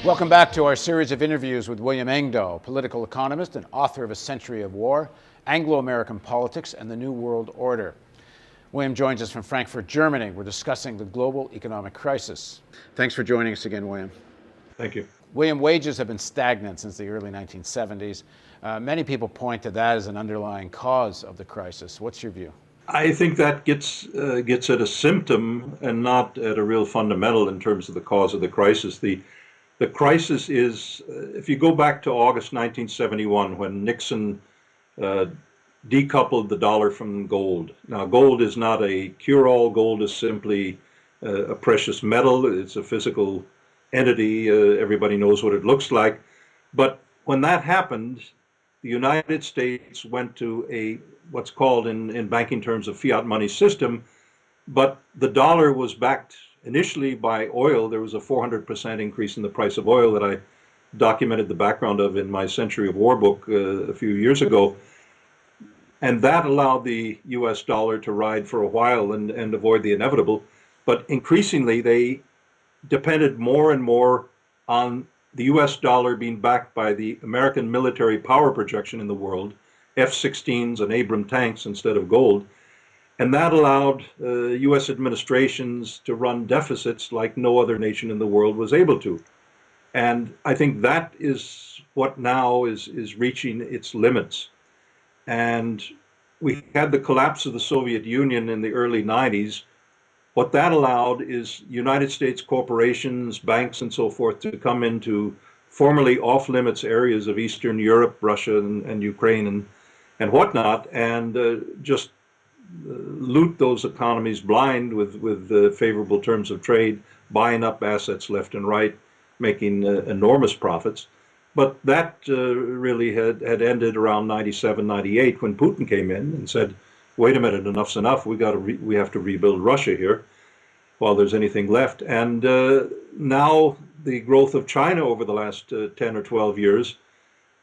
Welcome back to our series of interviews with William Engdahl, political economist and author of A Century of War, Anglo-American Politics and the New World Order. William joins us from Frankfurt, Germany. We're discussing the global economic crisis. Thanks for joining us again, William. Thank you. William, wages have been stagnant since the early 1970s. Many people point to that as an underlying cause of the crisis. What's your view? I think that gets at a symptom and not at a real fundamental in terms of the cause of the crisis. The crisis is, if you go back to August 1971, when Nixon decoupled the dollar from gold. Now, gold is not a cure-all. Gold is simply a precious metal. It's a physical entity. Everybody knows what it looks like. But when that happened, the United States went to what's called in banking terms a fiat money system, but the dollar was backed initially by oil. There was a 400% increase in the price of oil that I documented the background of in my Century of War book a few years ago. And that allowed the US dollar to ride for a while and avoid the inevitable. But increasingly, they depended more and more on the US dollar being backed by the American military power projection in the world, F-16s and Abrams tanks instead of gold. And that allowed US administrations to run deficits like no other nation in the world was able to. And I think that is what now is reaching its limits. And we had the collapse of the Soviet Union in the early 90s. What that allowed is United States corporations, banks, and so forth to come into formerly off-limits areas of Eastern Europe, Russia, and Ukraine, and whatnot, and just loot those economies blind with favorable terms of trade, buying up assets left and right, making enormous profits. But that really had ended around 97, 98 when Putin came in and said, wait a minute, enough's enough. We have to rebuild Russia here while there's anything left. And now the growth of China over the last 10 or 12 years,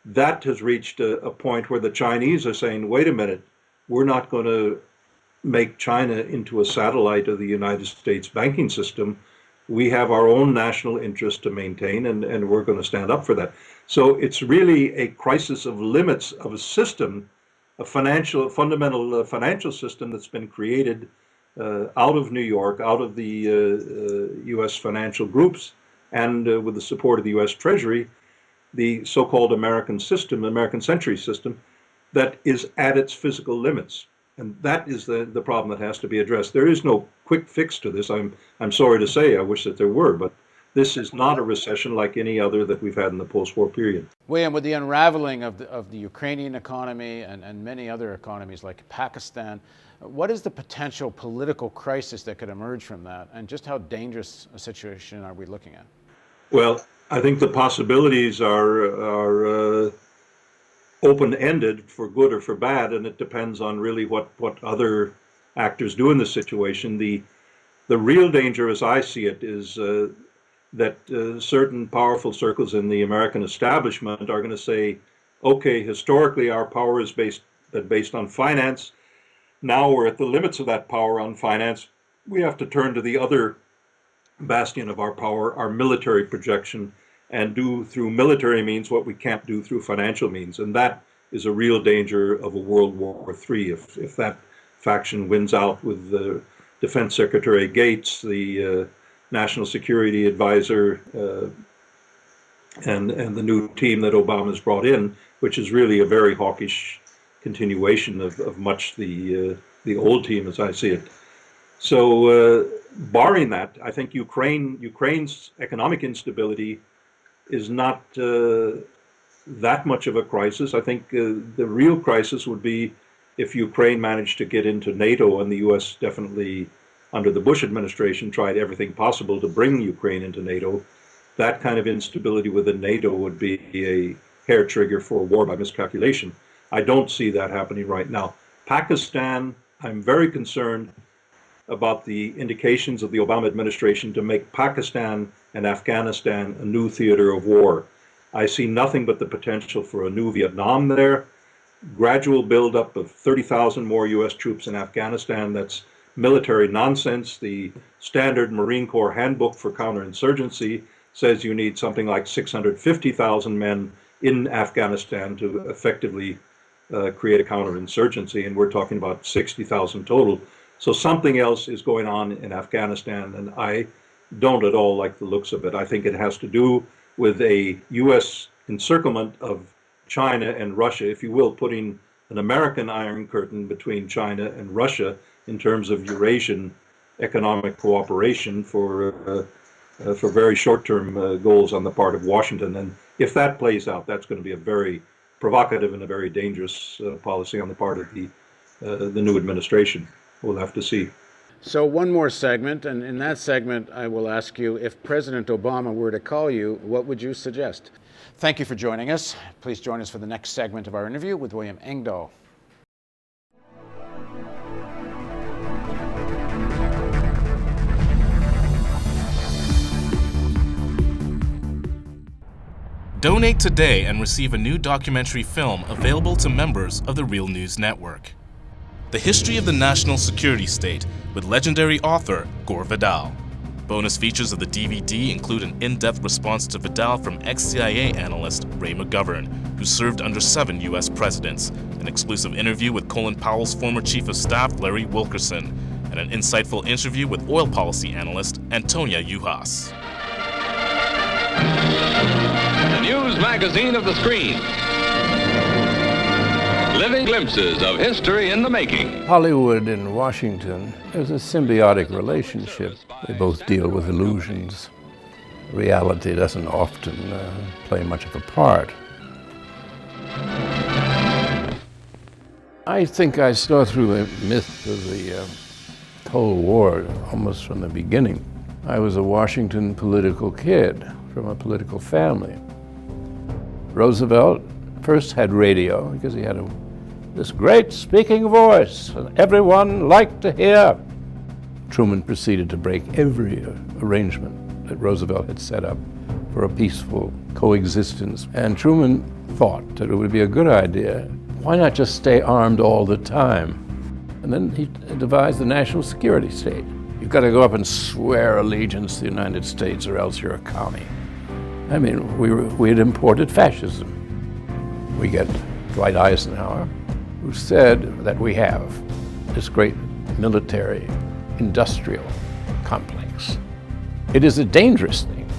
that has reached a point where the Chinese are saying, wait a minute, we're not going to make China into a satellite of the United States banking system. We have our own national interest to maintain, and we're going to stand up for that. So it's really a crisis of limits of a system, a fundamental financial system that's been created out of New York, out of the U.S. financial groups, and with the support of the U.S. Treasury, the so-called American system, American century system, that is at its physical limits. And that is the problem that has to be addressed. There is no quick fix to this. I'm sorry to say, I wish that there were, but this is not a recession like any other that we've had in the post-war period. William, with the unraveling of the Ukrainian economy and many other economies like Pakistan, what is the potential political crisis that could emerge from that? And just how dangerous a situation are we looking at? Well, I think the possibilities are open-ended for good or for bad, and it depends on really what other actors do in the situation. The real danger, as I see it, is that certain powerful circles in the American establishment are going to say, okay, historically our power is based on finance. Now we're at the limits of that power on finance. We have to turn to the other bastion of our power, our military projection, and do through military means what we can't do through financial means. And that is a real danger of a World War III if that faction wins out with the Defense Secretary Gates, the National Security Advisor, and the new team that Obama's brought in, which is really a very hawkish continuation of much the old team as I see it. So barring that, I think Ukraine's economic instability is not that much of a crisis. I think the real crisis would be if Ukraine managed to get into NATO, and the US definitely, under the Bush administration, tried everything possible to bring Ukraine into NATO. That kind of instability within NATO would be a hair trigger for a war by miscalculation. I don't see that happening right now. Pakistan, I'm very concerned about the indications of the Obama administration to make Pakistan and Afghanistan a new theater of war. I see nothing but the potential for a new Vietnam there, gradual buildup of 30,000 more US troops in Afghanistan. That's military nonsense. The standard Marine Corps handbook for counterinsurgency says you need something like 650,000 men in Afghanistan to effectively create a counterinsurgency, and we're talking about 60,000 total. So something else is going on in Afghanistan, and I don't at all like the looks of it. I think it has to do with a U.S. encirclement of China and Russia, if you will, putting an American Iron Curtain between China and Russia in terms of Eurasian economic cooperation for very short-term goals on the part of Washington. And if that plays out, that's going to be a very provocative and a very dangerous policy on the part of the new administration. We'll have to see. So one more segment, and in that segment I will ask you, if President Obama were to call you, what would you suggest? Thank you for joining us. Please join us for the next segment of our interview with William Engdahl. Donate today and receive a new documentary film available to members of the Real News Network. The History of the National Security State with legendary author Gore Vidal. Bonus features of the DVD include an in-depth response to Vidal from ex-CIA analyst Ray McGovern, who served under 7 U.S. presidents, an exclusive interview with Colin Powell's former Chief of Staff Larry Wilkerson, and an insightful interview with oil policy analyst Antonia Juhas. The news magazine of the screen. Living glimpses of history in the making. Hollywood and Washington is a symbiotic relationship. They both deal with illusions. Reality doesn't often play much of a part. I think I saw through the myth of the Cold War almost from the beginning. I was a Washington political kid from a political family. Roosevelt first had radio because he had this great speaking voice and everyone liked to hear. Truman proceeded to break every arrangement that Roosevelt had set up for a peaceful coexistence. And Truman thought that it would be a good idea. Why not just stay armed all the time? And then he devised the national security state. You've got to go up and swear allegiance to the United States or else you're a commie. I mean, we had imported fascism. We get Dwight Eisenhower, who said that we have this great military industrial complex. It is a dangerous thing.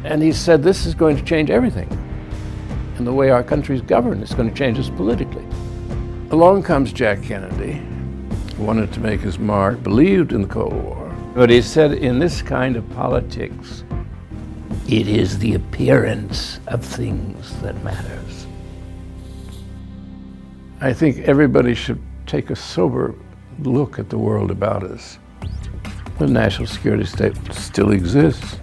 And he said this is going to change everything. And the way our country is governed is going to change us politically. Along comes Jack Kennedy, who wanted to make his mark, believed in the Cold War. But he said in this kind of politics, it is the appearance of things that matters. I think everybody should take a sober look at the world about us. The national security state still exists,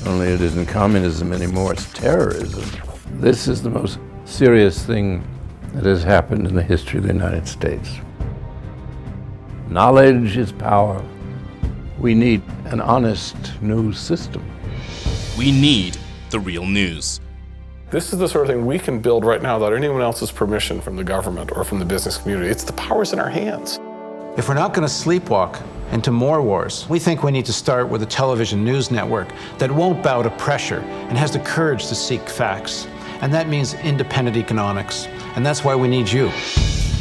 only it isn't communism anymore, it's terrorism. This is the most serious thing that has happened in the history of the United States. Knowledge is power. We need an honest news system. We need the real news. This is the sort of thing we can build right now without anyone else's permission from the government or from the business community. It's the power's in our hands. If we're not going to sleepwalk into more wars, we think we need to start with a television news network that won't bow to pressure and has the courage to seek facts. And that means independent economics. And that's why we need you.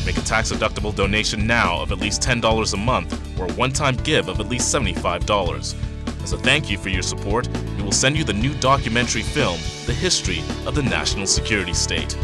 Make a tax-deductible donation now of at least $10 a month or a one-time give of at least $75. As a thank you for your support, we will send you the new documentary film, The History of the National Security State.